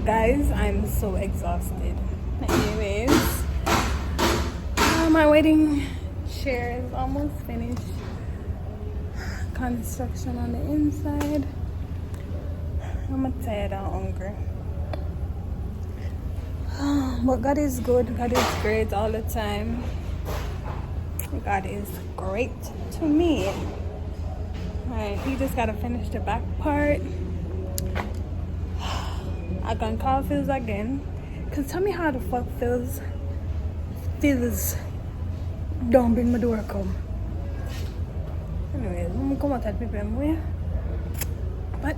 Guys, I'm so exhausted. Anyways, my wedding chair is almost finished. Construction on the inside. I'm tired and hungry. But God is good. God is great all the time. God is great to me. Alright, you just gotta finish the back part. I can call Phil's again. Cause tell me how the fuck Phil's don't bring my door come. Anyways, I'm gonna come out at people anyway. But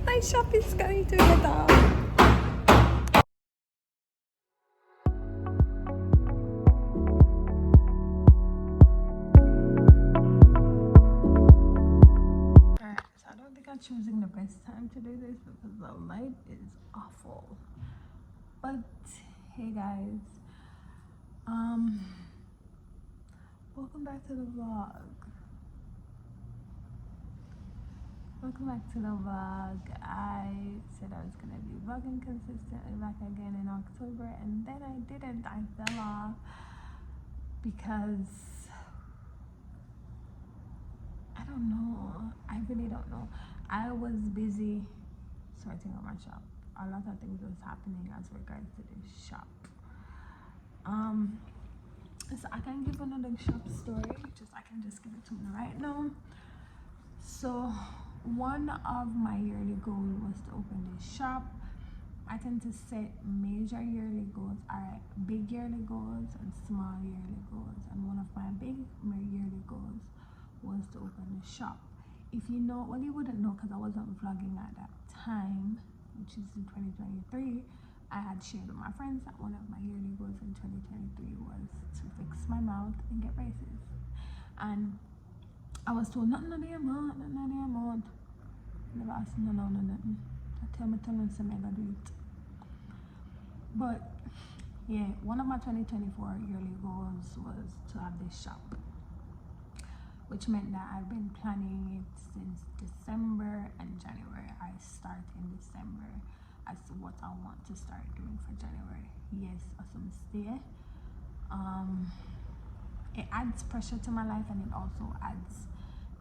my shop is going to get off. So I don't think I'm choosing the best time to do this because the light is awful. But hey guys, welcome back to the vlog. I said I was gonna be vlogging consistently back again in October, and then I didn't. I fell off because I don't know. I really don't know. I was busy sorting out my shop. A lot of things was happening as regards to this shop. So I can give another shop story. I can just give it to me right now. So one of my yearly goals was to open this shop. I tend to set major yearly goals, big yearly goals and small yearly goals. And one of my big yearly goals was to open the shop. If you know, well, you wouldn't know because I wasn't vlogging at that time, which is in 2023. I had shared with my friends that one of my yearly goals in 2023 was to fix my mouth and get braces. And I was told nothing of the amount. Never asked nothing. I tell me some I gotta do it. But yeah, one of my 2024 yearly goals was to have this shop, which meant that I've been planning it since December and January. I start in December as to what I want to start doing for January. Yes, some stay. It adds pressure to my life and it also adds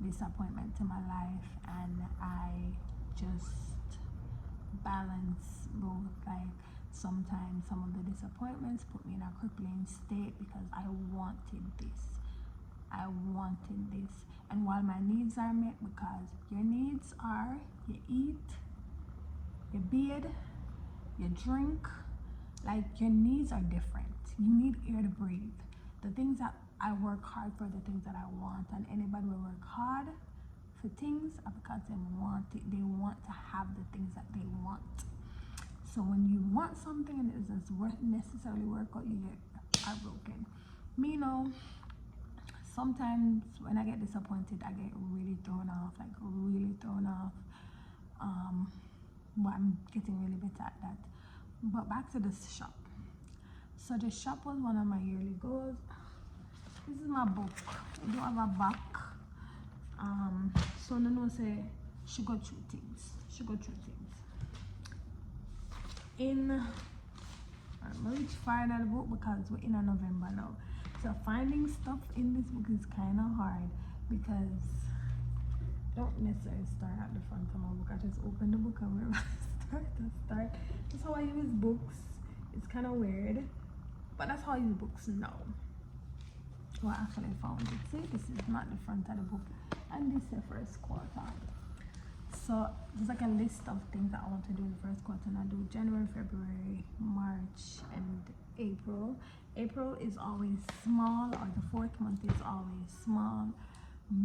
disappointment to my life, and I just balance both. Like sometimes some of the disappointments put me in a crippling state because I wanted this, and while my needs are met, because your needs are you eat, you bathe, you drink, like your needs are different. You need air to breathe. The things that I work hard for, the things that I want, and anybody will work hard for things because they want it. They want to have the things that they want. So when you want something and it doesn't necessarily work out, you get heartbroken. Me, no. Sometimes when I get disappointed, I get really thrown off. But I'm getting really better at that. But back to this shop. So the shop was one of my yearly goals. This is my book. I don't have a back. So no say she go through things. I'm reach far in the book because we're in November now. So finding stuff in this book is kind of hard because I don't necessarily start at the front of my book. I just open the book and where I start. That's how I use books. It's kind of weird, but that's how I use books now. Well, I actually found it. See, this is not the front of the book, and this is the first quarter. So there's like a list of things that I want to do in the first quarter, and I do January, February, March, and April. April is always small, or the fourth month is always small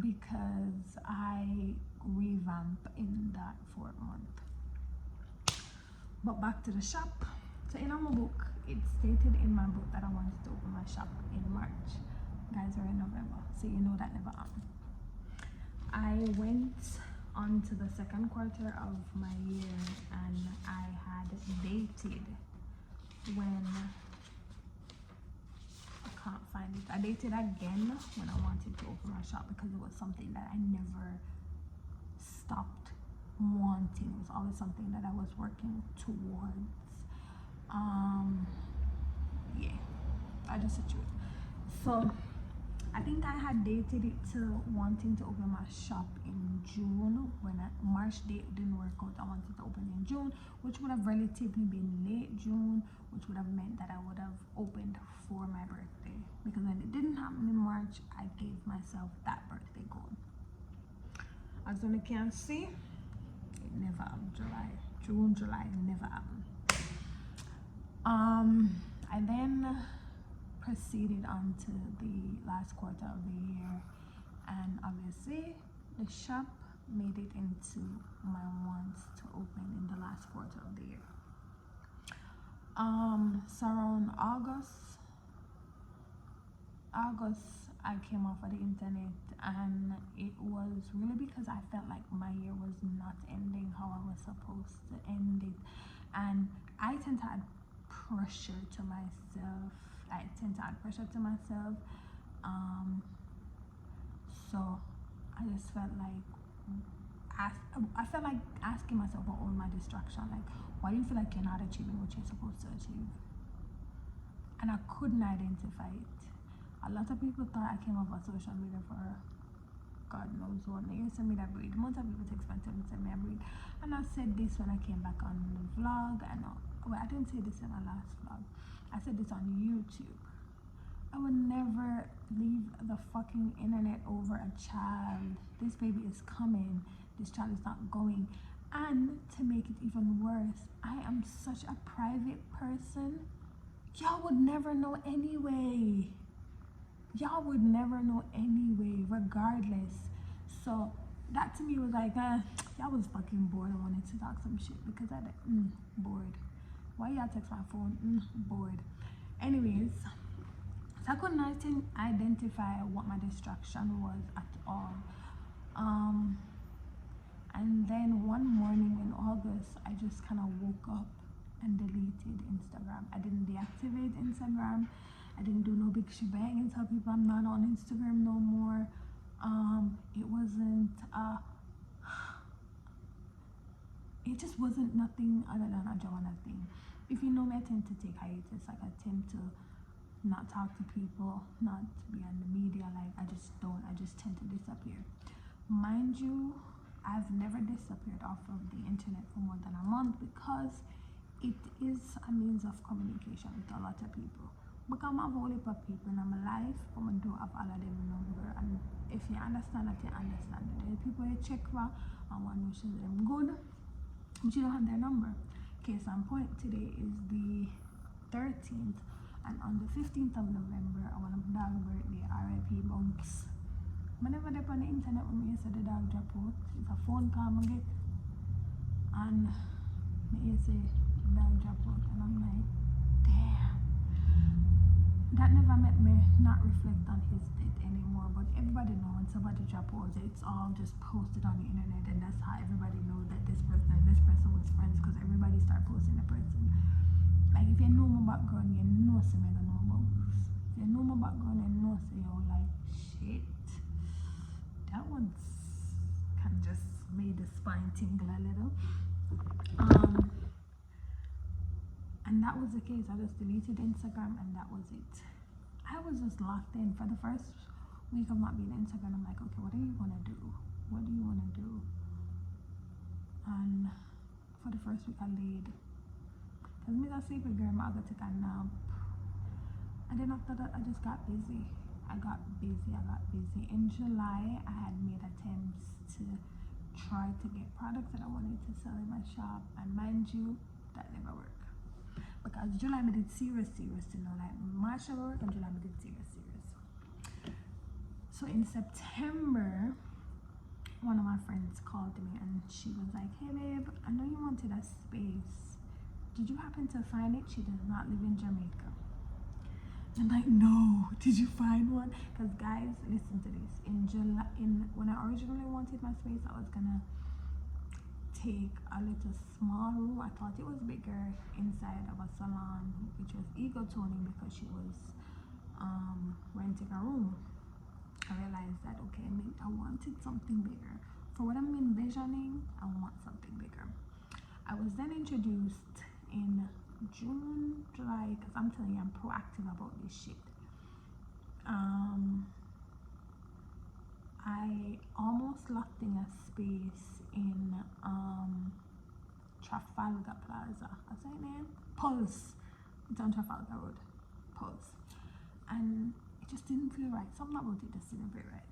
because I revamp in that fourth month. But back to the shop. So in my book, it stated in my book that I wanted to open my shop in March. Guys, we're in November, so you know that never happened. I went on to the second quarter of my year and I had dated when I can't find it. I dated again when I wanted to open my shop because it was something that I never stopped wanting. It was always something that I was working towards. Yeah, I just said truth. So I think I had dated it to wanting to open my shop in June. When March date didn't work out, I wanted to open in June, which would have relatively been late June, which would have meant that I would have opened for my birthday. Because when it didn't happen in March, I gave myself that birthday goal. As you can see, it never happened. June, July, never happened. I then proceeded on to the last quarter of the year, and obviously the shop made it into my wants to open in the last quarter of the year. So around August I came off of the internet, and it was really because I felt like my year was not ending how I was supposed to end it, and I tend to add pressure to myself. So I just felt like I felt like asking myself about all my distraction, like, why do you feel like you're not achieving what you're supposed to achieve? And I couldn't identify it. A lot of people thought I came off of social media for God knows what. They used to me that breed. Most of people take time to send me a breed. And I said this when I came back on the vlog. I didn't say this in my last vlog. I said this on YouTube. I would never leave the fucking internet over a child. This baby is coming. This child is not going. And to make it even worse, I am such a private person. Y'all would never know anyway. Regardless. So that to me was like, y'all was fucking bored. I wanted to talk some shit because I bored. Why y'all text my phone? Bored. Anyways, so I couldn't identify what my distraction was at all. And then one morning in August, I just kind of woke up and deleted Instagram. I didn't deactivate Instagram. I didn't do no big shebang and tell people I'm not on Instagram no more. It just wasn't nothing other than a Joanna thing. If you know me, I tend to take hiatus. Like, I tend to not talk to people, not be on the media. Like, I just tend to disappear. Mind you, I've never disappeared off of the internet for more than a month because it is a means of communication with a lot of people. Because I have a whole heap of people in my life, but I don't have all of them number. And if you understand that, you understand that. The people you check for and want to show them good, but you don't have their number. Case in point, today is the 13th, and on the 15th of November, I want to dog birthday, RIP Bumps. Whenever they're on the internet when me say the dog drop out, it's a phone call I get, and me say the dog drop out, and I'm like, damn. That never made me not reflect on his death anymore, but everybody knows when somebody drop out, it's all just posted on the internet, and that's how everybody knows that this person and this person was friends, because everybody start posting the person. Like, if you know my background, you know some I don't know about. If you know my background, you know say you're like, shit, that one's kind of just made the spine tingle a little. And that was the case. I just deleted Instagram, and that was it. I was just locked in for the first week of not being on Instagram. I'm like, okay, what are you gonna do? What do you wanna do? And for the first week, I laid. Cause me, I sleep with girl, I got to take a nap. And then after that, I just got busy. I got busy. In July, I had made attempts to try to get products that I wanted to sell in my shop, and mind you, that never worked. Because July I did serious, you know, like March I work and July I did serious. So in September, one of my friends called me and she was like, hey babe, I know you wanted a space. Did you happen to find it? She does not live in Jamaica. I'm like, no, did you find one? Because guys, listen to this. In July, when I originally wanted my space, I was gonna take a little small room. I thought it was bigger inside of a salon, which was ego toning because she was renting a room. I realized that, okay, I wanted something bigger for what I'm envisioning, I want something bigger. I was then introduced in June, July, because I'm telling you, I'm proactive about this shit. I almost locked in a space in Trafalgar Plaza. What's that name? Pulse. It's on Trafalgar Road. Pulse. And it just didn't feel right. Something about it just didn't feel right.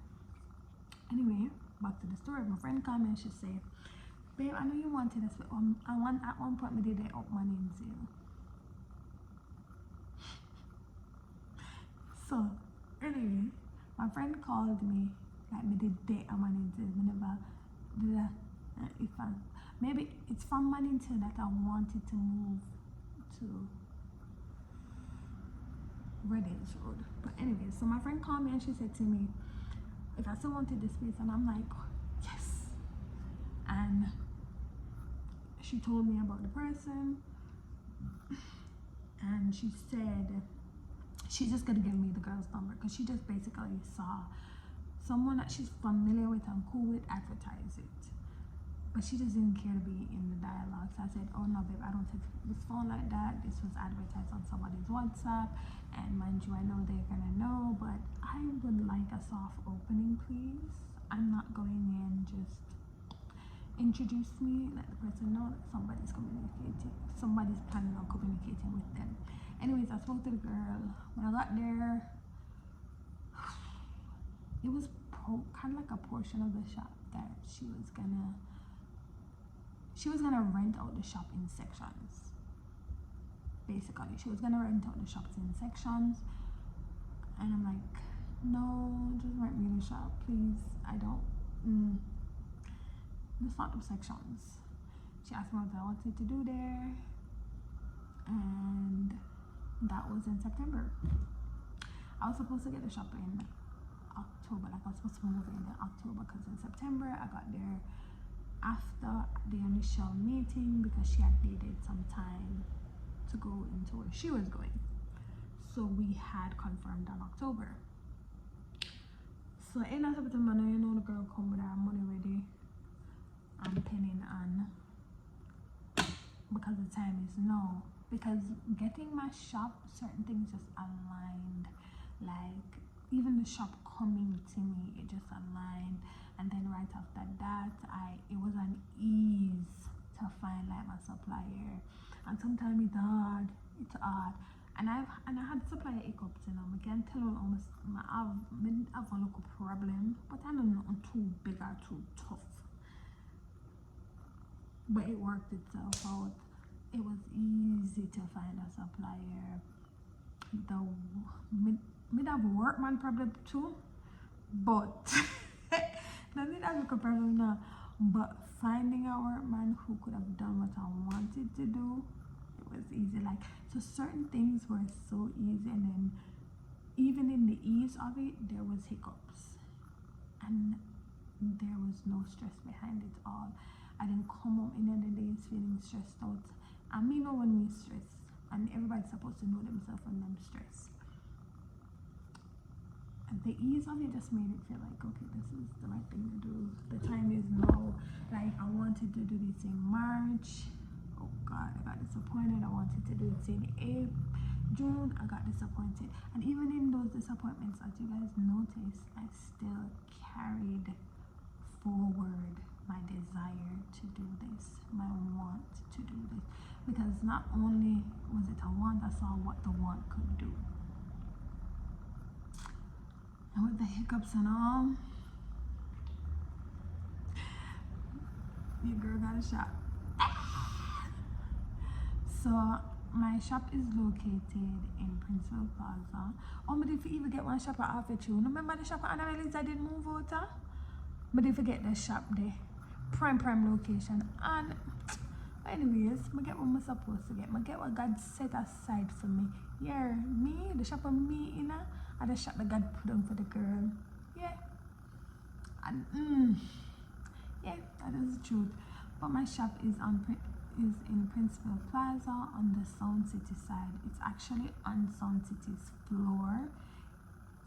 Anyway, back to the story. My friend called me and she said, babe, I know you wanted us, but at one point we did it up money in sale. So anyway, my friend called me, like me did date a money in sale. We never did a, if I, maybe it's from money in sale that I wanted to move to Redditch Road. But anyway, so my friend called me and she said to me if I still wanted this space, and I'm like, yes. And she told me about the person, and she said she's just gonna give me the girl's number because she just basically saw someone that she's familiar with and cool with advertise it, but she just didn't care to be in the dialogue. So I said, oh no babe, I don't take this phone like that. This was advertised on somebody's WhatsApp, and mind you, I know they're gonna know, but I would like a soft opening, please. I'm not going in, just introduce me, let the person know that somebody's planning on communicating with them. Anyways, I spoke to the girl. When I got there, it was kind of like a portion of the shop that she was gonna rent out the shop in sections. Basically, she was gonna rent out the shops in sections, and I'm like, no, just rent me the shop, please. I don't. It's not the sections. She asked me what I wanted to do there, and that was in September. I was supposed to get the shop in October, like I was supposed to move in October, because in September I got there after the initial meeting because she had needed some time to go into where she was going. So we had confirmed on October. So in September, now you know the girl come with her money ready. I'm pinning on because the time is now. Because getting my shop, certain things just aligned. Like even the shop coming to me, it just aligned. And then right after that, it was an ease to find like my supplier. And sometimes it's hard. And I had supplier hiccups, you know. I can't tell you almost I have a local problem, but I don't know too big or too tough. But it worked itself out. It was easy to find a supplier. Mid have workman problem too, but not did have a problem now. But finding a workman who could have done what I wanted to do, it was easy. Like, so certain things were so easy, and then even in the ease of it, there was hiccups, and there was no stress behind it all. I didn't come home in the days feeling stressed out. I mean, no one needs stress, and everybody's supposed to know themselves when they're stressed. And the ease of it just made it feel like, okay, this is the right thing to do. The time is now. Like, I wanted to do this in March. Oh God, I got disappointed. I wanted to do it in June. I got disappointed. And even in those disappointments, as you guys notice, I still carried forward my desire to do this, my want to do this, because not only was it a want, I saw what the want could do. And with the hiccups and all, your girl got a shop. So my shop is located in Princeville Plaza. Oh, but if you even get one shop at Half True, remember the shop at Annalise I did move out? But if you get the shop there, prime location. And anyways, I get what I'm supposed to get. I get what God set aside for me. Yeah, me, the shop of me, you know, and the shop that God put on for the girl. Yeah. And yeah, that is the truth. But my shop is in Princeville Plaza on the Sound City side. It's actually on Sound City's floor.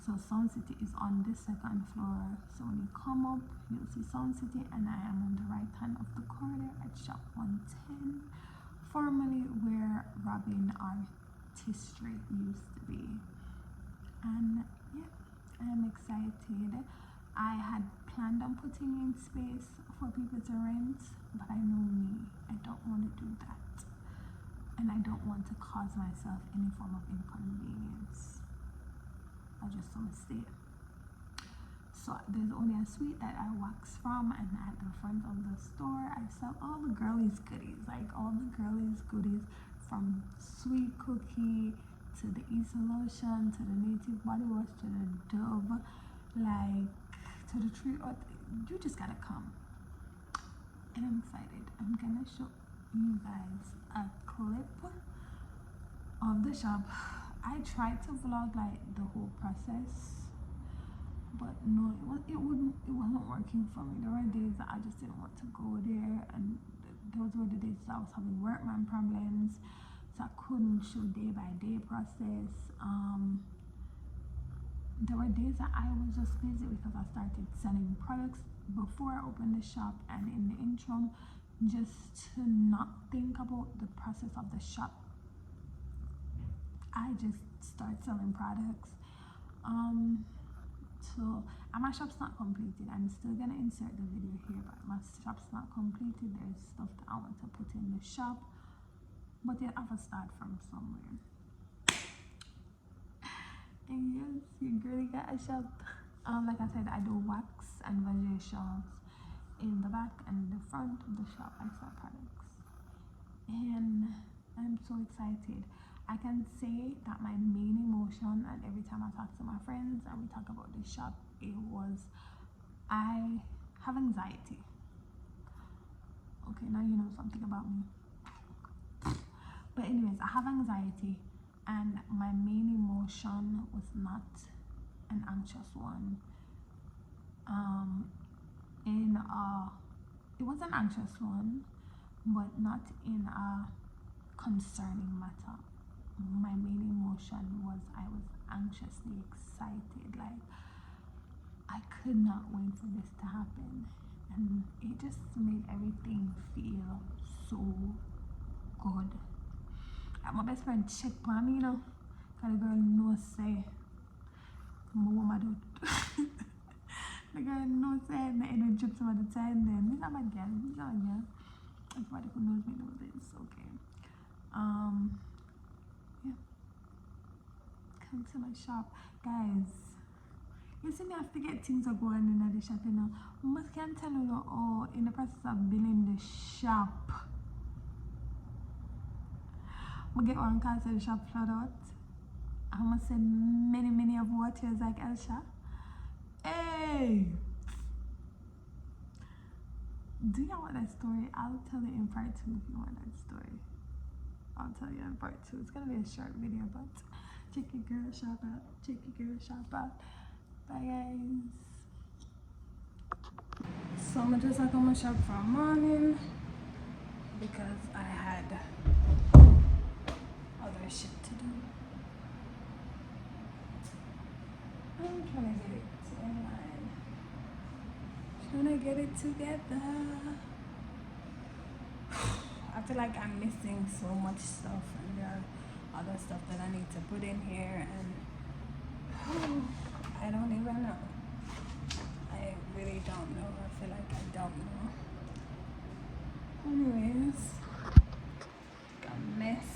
So Sound City is on the second floor. So when you come up, you'll see Sound City, and I am on the right hand of the corridor at shop 110, formerly where Robin Artistry used to be. And yeah, I am excited. I had planned on putting in space for people to rent, but I know me, I don't want to do that. And I don't want to cause myself any form of inconvenience. I just want to stay. So there's only a suite that I wax from, and at the front of the store I sell all the girlies goodies, like all the girlies goodies, from sweet cookie to the Easter lotion to the native body wash to the Dove, like to the tree. You just gotta come. And I'm excited. I'm gonna show you guys a clip of the shop. I tried to vlog like the whole process, but no, it wasn't working for me. There were days that I just didn't want to go there, and those were the days that I was having workman problems, so I couldn't show day by day process. There were days that I was just busy because I started selling products before I opened the shop, and in the interim, just to not think about the process of the shop, I just start selling products. So my shop's not completed. I'm still gonna insert the video here, but my shop's not completed. There's stuff that I want to put in the shop, but I have to start from somewhere. And yes, you really got a shop. Like I said, I do wax and vajations in the back and the front of the shop. I sell products, and I'm so excited. I can say that my main emotion, and every time I talk to my friends and we talk about the shop, it was I have anxiety. Okay, now you know something about me. But anyways, I have anxiety, and my main emotion was not an anxious one. It was an anxious one, but not in a concerning matter. My main emotion was I was anxiously excited, like I could not wait for this to happen, and it just made everything feel so good. And my best friend checked on me, you know, because the girl knows say my woman do. The girl knows say the energy drips all the time. Then he's not my girl, he's not a girl. Everybody who knows me knows this. Okay. Yeah. Come to my shop, guys. You see me have to get things going in the shop, you know. I can tell you, oh, in the process of building the shop, I get one call to the shop flood out. I must say many of waters like Elsha. Hey! Do you want that story? I'll tell you in part 2 if you want that story. I'll tell you in part 2. It's gonna be a short video, but check your girl shop out. Check your girl shop out. Bye guys. So I'm just like on my shop for morning because I had other shit to do. I'm trying to get it in line. Trying to get it together. I feel like I'm missing so much stuff, and there are other stuff that I need to put in here, and I don't even know. I really don't know. I feel like I don't know. Anyways, a mess.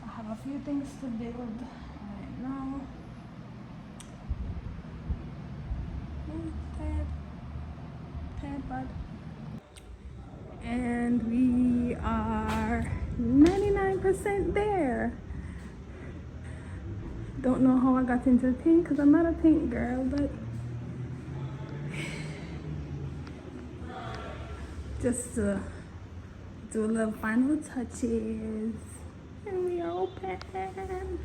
I have a few things to build right now. Tired, bud. And we are 99% there. Don't know how I got into pink because I'm not a pink girl, but just to do a little final touches, and we are open.